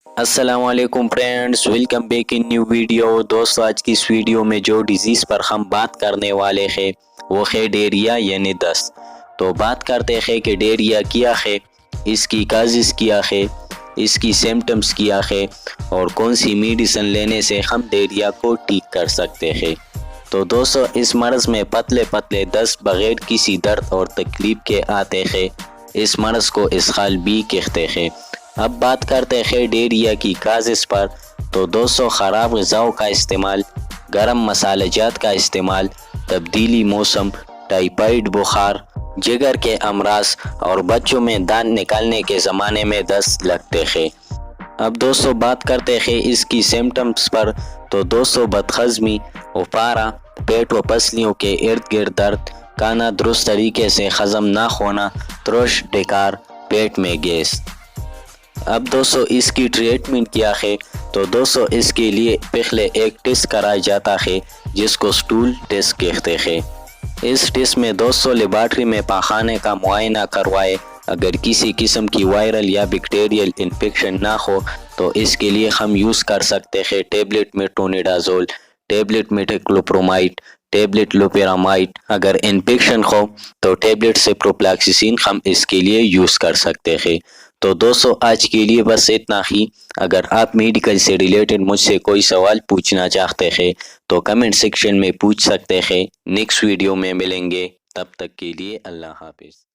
السلام علیکم friends, welcome back in new video. دوستو، آج کی اس ویڈیو میں جو ڈیزیز پر ہم بات کرنے والے ہیں وہ ہے ڈیریا یعنی دست۔ تو بات کرتے ہیں کہ ڈیریا کیا ہے، اس کی کازز کیا ہے، اس کی سمپٹمز کیا ہے اور کون سی میڈیسن لینے سے ہم ڈیریا کو ٹھیک کر سکتے ہیں۔ تو دوستو، اس مرض میں پتلے پتلے دست بغیر کسی درد اور تکلیف کے آتے ہیں۔ اس مرض کو اسہال بھی کہتے ہیں۔ اب بات کرتے ہیں ڈیریا کی کازز پر۔ تو دوستو، خراب غذاؤں کا استعمال، گرم مسالہ جات کا استعمال، تبدیلی موسم، ٹائیفائڈ بخار، جگر کے امراض اور بچوں میں دانت نکالنے کے زمانے میں دست لگتے ہیں۔ اب دوستو بات کرتے ہیں اس کی سمپٹمز پر۔ تو دوستو، بدہضمی، افارہ، پیٹ و پسلیوں کے ارد گرد درد، کھانا درست طریقے سے ہضم نہ ہونا، ترش، ڈکار، پیٹ میں گیس۔ اب دوستو، اس کی ٹریٹمنٹ کیا ہے؟ تو دوستو، اس کے لیے پہلے ایک ٹیسٹ کرایا جاتا ہے جس کو سٹول ٹیسٹ کہتے ہیں۔ اس ٹیسٹ میں دوستو لیبارٹری میں پاخانے کا معائنہ کروائے۔ اگر کسی قسم کی وائرل یا بیکٹیریل انفیکشن نہ ہو تو اس کے لیے ہم یوز کر سکتے ہیں ٹیبلٹ میٹرونیڈازول، ٹیبلٹ میٹاکلوپرومائڈ، ٹیبلٹ لوپیرامائڈ۔ اگر انفیکشن ہو تو ٹیبلٹ سپروفلاکسسین ہم اس کے لیے یوز کر سکتے ہیں۔ تو دوستو، آج کے لیے بس اتنا ہی۔ اگر آپ میڈیکل سے ریلیٹڈ مجھ سے کوئی سوال پوچھنا چاہتے ہیں تو کمنٹ سیکشن میں پوچھ سکتے ہیں۔ نیکسٹ ویڈیو میں ملیں گے، تب تک کے لیے اللہ حافظ۔